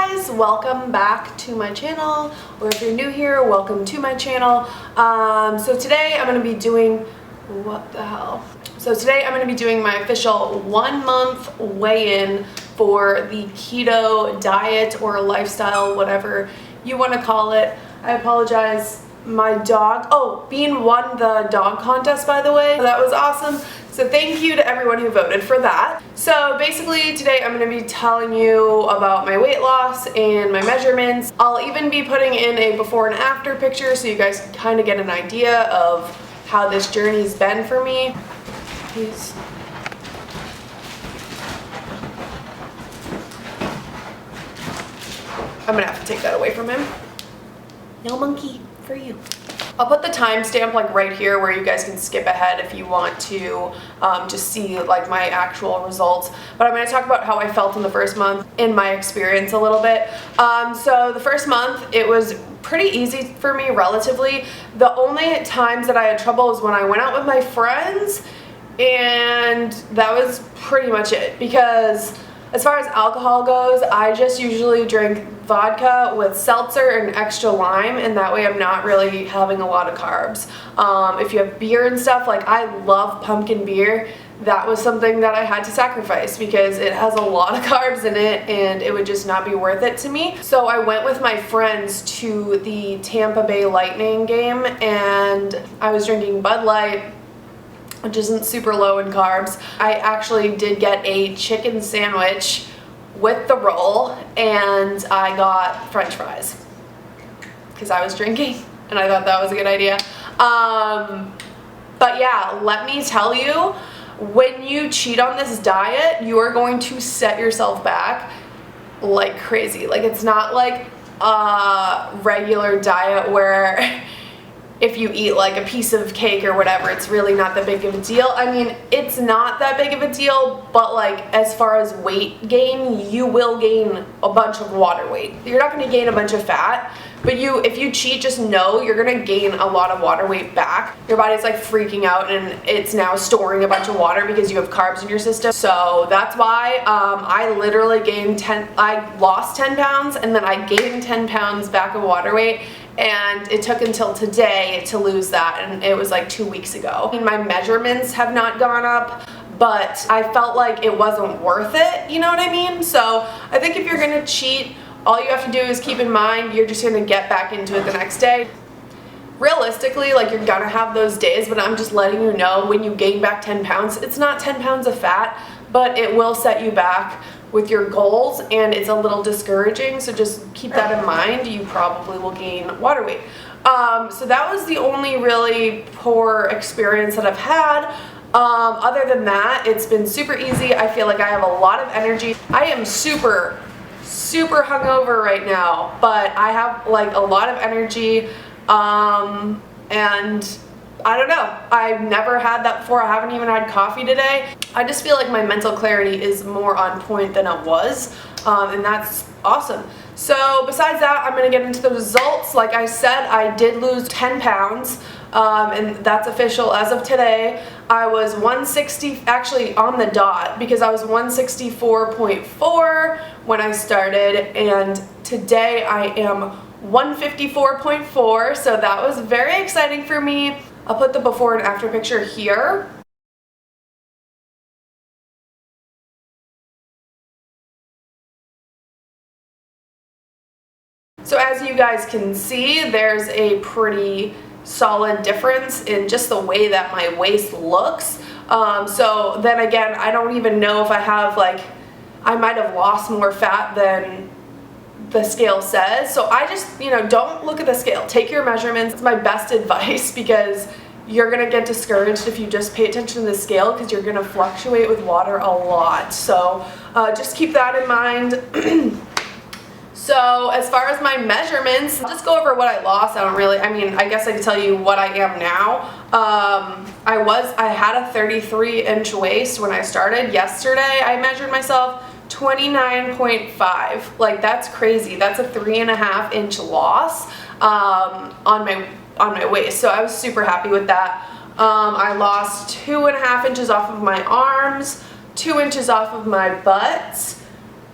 guys, welcome back to my channel, or if you're new here, welcome to my channel. So today I'm going to be doing, today I'm going to be doing my official 1 month weigh-in for the keto diet or lifestyle, whatever you want to call it. I apologize, my dog, Bean won the dog contest, by the way. That was awesome. So thank you to everyone who voted for that. So basically today I'm going to be telling you about my weight loss and my measurements. I'll even be putting in a before and after picture so you guys can kind of get an idea of how this journey's been for me. Please. I'm gonna have to take that away from him. No monkey for you. I'll put the timestamp like right here where you guys can skip ahead if you want to just see like my actual results. But I'm going to talk about how I felt in the first month in my experience a little bit. So the first month it was pretty easy for me relatively. The only times that I had trouble was when I went out with my friends, and that was pretty much it, because as far as alcohol goes, I just usually drink vodka with seltzer and extra lime, and that way I'm not really having a lot of carbs. If you have beer and stuff, like I love pumpkin beer, that was something that I had to sacrifice because it has a lot of carbs in it and it would just not be worth it to me. So I went with my friends to the Tampa Bay Lightning game, and I was drinking Bud Light, which isn't super low in carbs. I actually did get a chicken sandwich with the roll, and I got french fries because I was drinking and I thought that was a good idea. But yeah, let me tell you, when you cheat on this diet, you are going to set yourself back like crazy. Like, it's not like a regular diet where if you eat like a piece of cake or whatever, it's really not that big of a deal. I mean, it's not that big of a deal, but like as far as weight gain, you will gain a bunch of water weight. You're not going to gain a bunch of fat, but if you cheat, just know you're going to gain a lot of water weight back. Your body's like freaking out and it's now storing a bunch of water because you have carbs in your system. So that's why I literally I lost 10 pounds and then I gained 10 pounds back of water weight. And it took until today to lose that, and it was like 2 weeks ago. I mean, my measurements have not gone up, but I felt like it wasn't worth it, you know what I mean? So I think if you're gonna cheat, all you have to do is keep in mind you're just gonna get back into it the next day. Realistically, like, you're gonna have those days, but I'm just letting you know, when you gain back 10 pounds, it's not 10 pounds of fat, but it will set you back with your goals, and it's a little discouraging, so just keep that in mind. You probably will gain water weight. So that was the only really poor experience that I've had. Other than that, it's been super easy. I feel like I have a lot of energy. I am super hungover right now, but I have like a lot of energy, and I don't know, I've never had that before. I haven't even had coffee today. I just feel like my mental clarity is more on point than it was, and that's awesome. So besides that, I'm going to get into the results. Like I said, I did lose 10 pounds, and that's official as of today. I was 160, actually on the dot, because I was 164.4 when I started, and today I am 154.4, so that was very exciting for me. I'll put the before and after picture here. So as you guys can see, there's a pretty solid difference in just the way that my waist looks. So then again, I don't even know if I have, like, I might have lost more fat than the scale says. So I just, don't look at the scale. Take your measurements. It's my best advice, because you're gonna get discouraged if you just pay attention to the scale, because you're gonna fluctuate with water a lot. So just keep that in mind. So as far as my measurements, I'll just go over what I lost. I guess I can tell you what I am now. I had a 33-inch waist when I started. Yesterday I measured myself 29.5. Like, that's crazy. That's a 3.5-inch loss on my waist. So I was super happy with that. I lost 2.5 inches off of my arms, 2 inches off of my butt,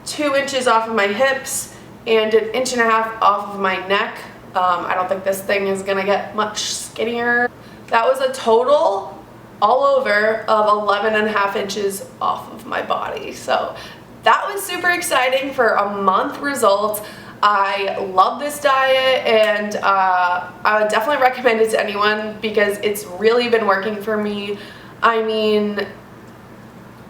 2 inches off of my hips, and an inch and a half off of my neck. I don't think this thing is gonna get much skinnier. That was a total all over of 11 and a half inches off of my body. So that was super exciting for a month results. I love this diet, and I would definitely recommend it to anyone because it's really been working for me. I mean,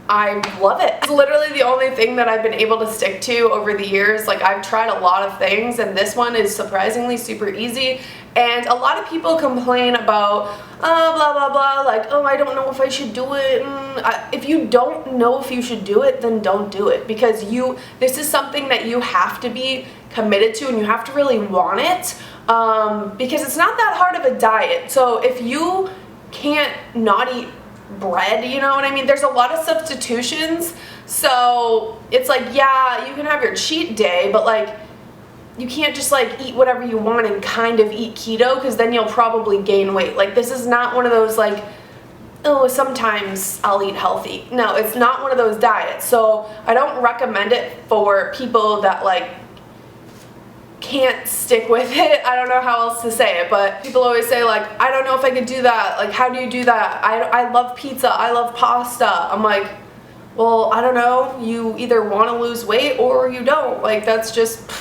I love it. It's literally the only thing that I've been able to stick to over the years. Like, I've tried a lot of things, and this one is surprisingly super easy. And a lot of people complain about blah blah blah, like, oh, I don't know if I should do it. If you don't know if you should do it, then don't do it, because this is something that you have to be committed to, and you have to really want it, because it's not that hard of a diet. So if you can't not eat bread, you know what I mean, there's a lot of substitutions. So it's like, yeah, you can have your cheat day, but like, you can't just like eat whatever you want and kind of eat keto, because then you'll probably gain weight. Like, this is not one of those like, oh, sometimes I'll eat healthy. No, it's not one of those diets. So I don't recommend it for people that like can't stick with it. I don't know how else to say it, but people always say like, I don't know if I could do that. Like, how do you do that? I love pizza, I love pasta. I'm like, well, I don't know. You either want to lose weight or you don't. Like, that's just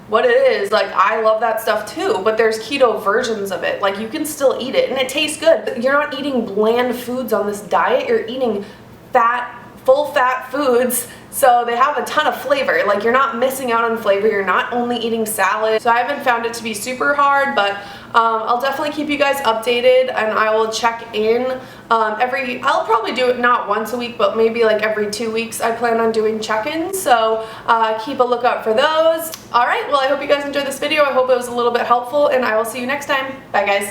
what it is. Like, I love that stuff too, but there's keto versions of it. Like, you can still eat it and it tastes good. You're not eating bland foods on this diet. You're eating full fat foods, so they have a ton of flavor. Like, you're not missing out on flavor. You're not only eating salad. So I haven't found it to be super hard, but I'll definitely keep you guys updated, and I will check in I'll probably do it not once a week, but maybe like every 2 weeks. I plan on doing check-ins, so keep a lookout for those. Alright, well, I hope you guys enjoyed this video. I hope it was a little bit helpful, and I will see you next time. Bye, guys.